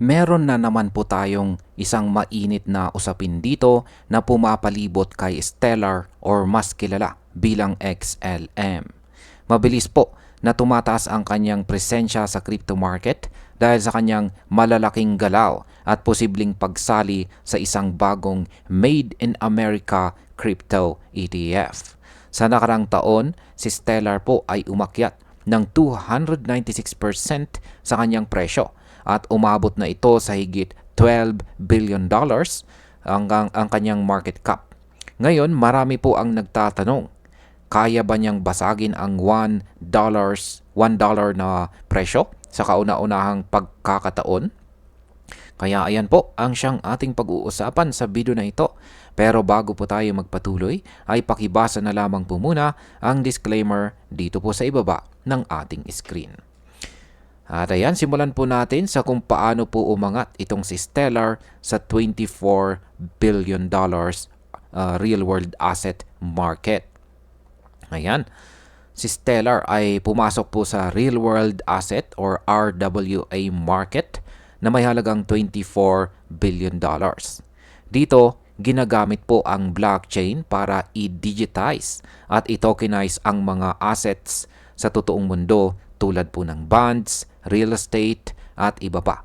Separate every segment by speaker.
Speaker 1: Meron na naman po tayong isang mainit na usapin dito na pumapalibot kay Stellar or mas kilala bilang XLM. Mabilis po na tumataas ang kanyang presensya sa crypto market dahil sa kanyang malalaking galaw at posibleng pagsali sa isang bagong Made in America crypto ETF. Sa nakarang taon, si Stellar po ay umakyat ng 296% sa kanyang presyo at umabot na ito sa higit $12 billion ang kanyang market cap. Ngayon, marami po ang nagtatanong, kaya ba niyang basagin ang $1 na presyo sa kauna-unahang pagkakataon? Kaya ayan po ang siyang ating pag-uusapan sa video na ito. Pero bago po tayo magpatuloy, ay pakibasa na lamang po muna ang disclaimer dito po sa ibaba ng ating screen. At ayan, simulan po natin sa kung paano po umangat itong si Stellar sa $24 billion real world asset market. Ayan, si Stellar ay pumasok po sa real world asset or RWA market na may halagang $24 billion. Dito, ginagamit po ang blockchain para i-digitize at i-tokenize ang mga assets sa totoong mundo tulad po ng bonds, real estate at iba pa.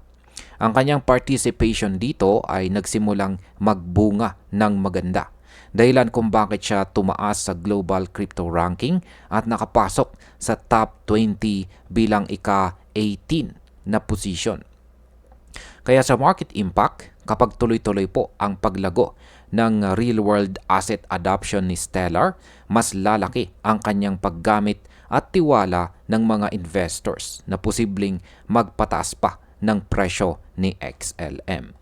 Speaker 1: Ang kanyang participation dito ay nagsimulang magbunga ng maganda. Dahilan kung bakit siya tumaas sa global crypto ranking at nakapasok sa top 20 bilang ika-18 na position. Kaya sa market impact, kapag tuloy-tuloy po ang paglago ng real-world asset adoption ni Stellar, mas lalaki ang kanyang paggamit at tiwala ng mga investors na posibleng magpataas pa ng presyo ni XLM.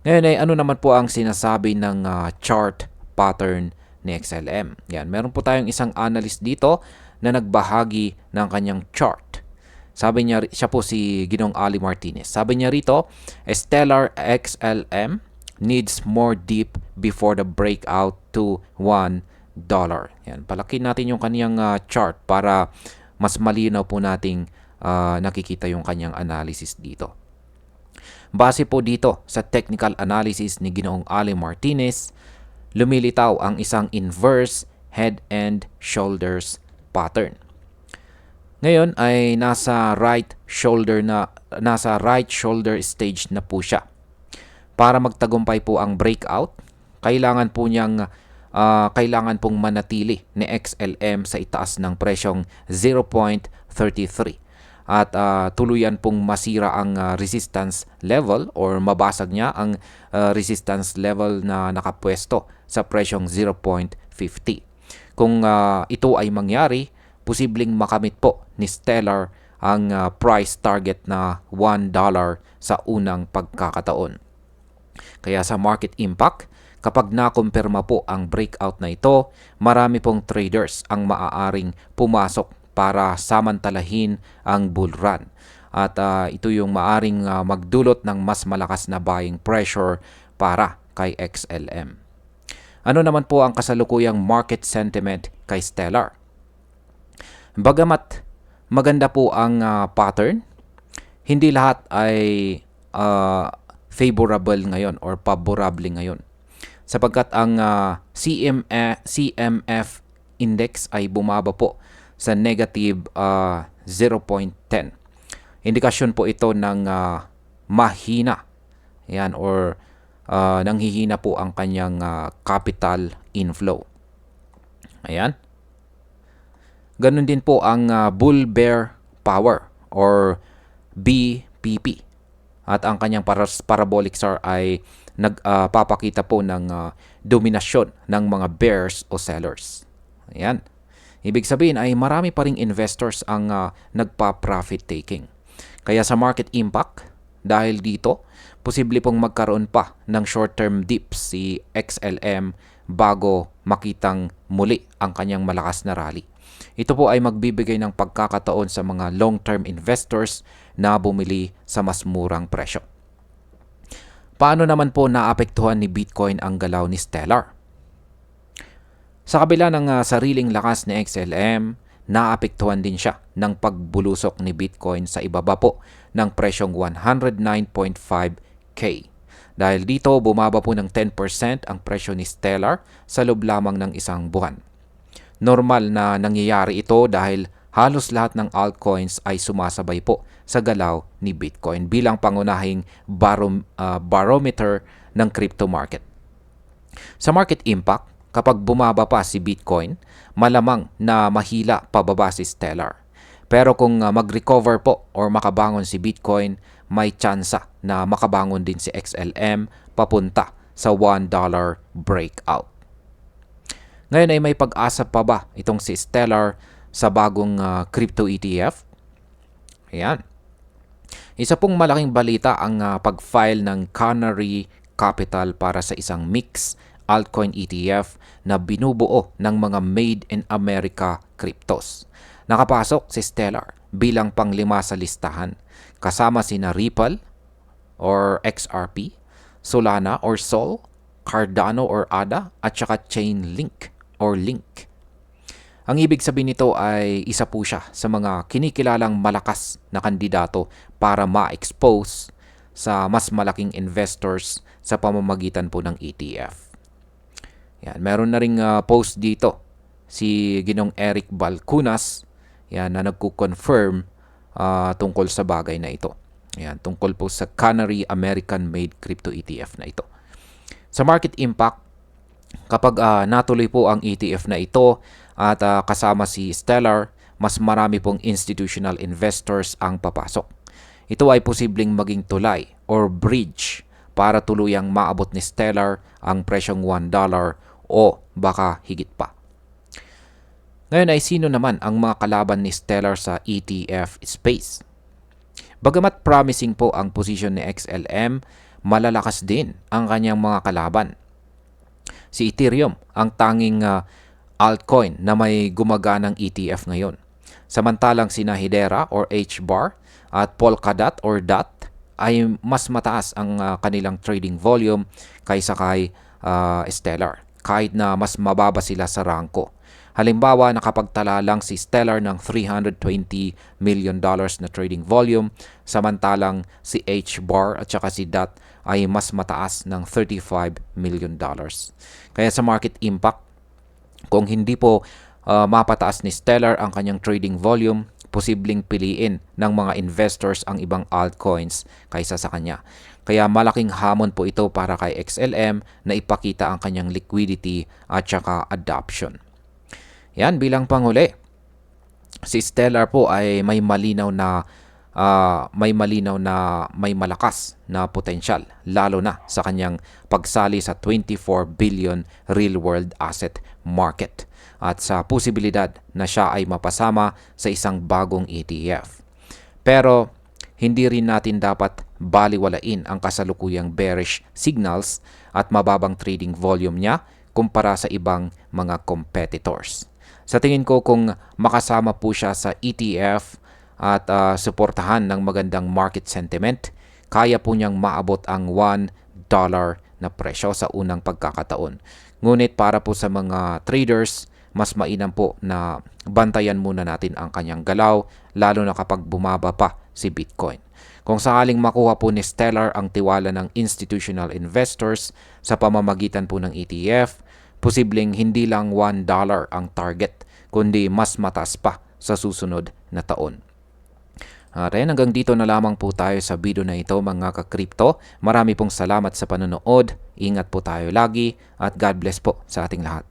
Speaker 1: Ngayon ay ano naman po ang sinasabi ng chart pattern ni XLM? Yan, meron po tayong isang analyst dito na nagbahagi ng kanyang chart. Sabi niya, siya po si Ginong Ali Martinez. Sabi niya rito, Stellar XLM needs more dip before the breakout to $1. Yan, palaki natin yung kanyang chart para mas malinaw po nating nakikita yung kanyang analysis dito. Base po dito sa technical analysis ni Ginoong Ali Martinez, lumilitaw ang isang inverse head and shoulders pattern. Ngayon ay nasa right shoulder stage na po siya. Para magtagumpay po ang breakout, kailangan pong manatili ni XLM sa itaas ng presyong 0.33 at tuluyan pong masira ang resistance level or mabasag niya ang resistance level na nakapwesto sa presyong 0.50. Kung ito ay mangyari, posibleng makamit po ni Stellar ang price target na $1 sa unang pagkakataon. Kaya sa market impact, kapag nakumpirma po ang breakout na ito, marami pong traders ang maaaring pumasok para samantalahin ang bull run. At ito yung maaaring magdulot ng mas malakas na buying pressure para kay XLM. Ano naman po ang kasalukuyang market sentiment kay Stellar? Bagamat maganda po ang pattern, hindi lahat ay favorable ngayon or favorable ngayon. Sapagkat ang CMF index ay bumaba po sa negative 0.10. Indikasyon po ito ng mahina. Yan, or nanghihina po ang kanyang capital inflow. Ayan. Ganun din po ang bull bear power or BPP. At ang kanyang parabolic SAR ay nagpapakita po ng dominasyon ng mga bears o sellers. Ayan. Ibig sabihin ay marami pa ring investors ang nagpa-profit taking. Kaya sa market impact, dahil dito, posible pong magkaroon pa ng short-term dips si XLM bago makitang muli ang kanyang malakas na rally. Ito po ay magbibigay ng pagkakataon sa mga long-term investors na bumili sa mas murang presyo. Paano naman po naapektuhan ni Bitcoin ang galaw ni Stellar? Sa kabila ng sariling lakas ni XLM, naapektuhan din siya ng pagbulusok ni Bitcoin sa ibaba po ng presyong 109.5K. Dahil dito, bumaba po ng 10% ang presyo ni Stellar sa loob lamang ng isang buwan. Normal na nangyayari ito dahil halos lahat ng altcoins ay sumasabay po sa galaw ni Bitcoin bilang pangunahing barometer ng crypto market. Sa market impact, kapag bumaba pa si Bitcoin, malamang na mahila pababa si Stellar. Pero kung mag-recover po or makabangon si Bitcoin, may tsansa na makabangon din si XLM papunta sa $1 breakout. Ngayon ay may pag-asa pa ba itong si Stellar sa bagong crypto ETF? Ayan. Isa pong malaking balita ang pag-file ng Canary Capital para sa isang mix altcoin ETF na binubuo ng mga Made in America cryptos. Nakapasok si Stellar bilang panglima sa listahan, kasama sina Ripple or XRP, Solana or Sol, Cardano or ADA, at saka Chainlink or Link. Ang ibig sabihin nito ay isa po siya sa mga kinikilalang malakas na kandidato para ma-expose sa mas malaking investors sa pamamagitan po ng ETF. Yan, meron na ring post dito si Ginong Eric Balcunas yan, na nagko-confirm tungkol sa bagay na ito. Yan, tungkol po sa Canary American-made crypto ETF na ito. Sa market impact, kapag natuloy po ang ETF na ito at kasama si Stellar, mas marami pong institutional investors ang papasok. Ito ay posibleng maging tulay or bridge para tuluyang maabot ni Stellar ang presyong $1 o baka higit pa. Ngayon ay sino naman ang mga kalaban ni Stellar sa ETF space? Bagamat promising po ang posisyon ni XLM, malalakas din ang kanyang mga kalaban. Si Ethereum ang tanging altcoin na may gumaganang ETF ngayon. Samantalang sina Hedera or HBAR at Polkadot or DOT ay mas mataas ang kanilang trading volume kaysa kay Stellar, kahit na mas mababa sila sa ranko. Halimbawa, nakapagtala lang si Stellar ng $320 million na trading volume, samantalang si HBAR at saka si DOT ay mas mataas ng $35 million. Kaya sa market impact, kung hindi po mapataas ni Stellar ang kanyang trading volume, posibleng piliin ng mga investors ang ibang altcoins kaysa sa kanya. Kaya malaking hamon po ito para kay XLM na ipakita ang kanyang liquidity at saka adoption. Yan, bilang panghuli, si Stellar po ay may malinaw na may malakas na potensyal, lalo na sa kanyang pagsali sa 24 billion real world asset market at sa posibilidad na siya ay mapasama sa isang bagong ETF. Pero hindi rin natin dapat baliwalain ang kasalukuyang bearish signals at mababang trading volume niya kumpara sa ibang mga competitors. Sa tingin ko, kung makasama po siya sa ETF at suportahan ng magandang market sentiment, kaya po niyang maabot ang $1 na presyo sa unang pagkakataon. Ngunit para po sa mga traders, mas mainam po na bantayan muna natin ang kanyang galaw, lalo na kapag bumaba pa si Bitcoin. Kung sakaling makuha po ni Stellar ang tiwala ng institutional investors sa pamamagitan po ng ETF, posibleng hindi lang $1 ang target, kundi mas mataas pa sa susunod na taon. At hanggang dito na lamang po tayo sa video na ito, mga ka-crypto. Marami pong salamat sa panonood. Ingat po tayo lagi at God bless po sa ating lahat.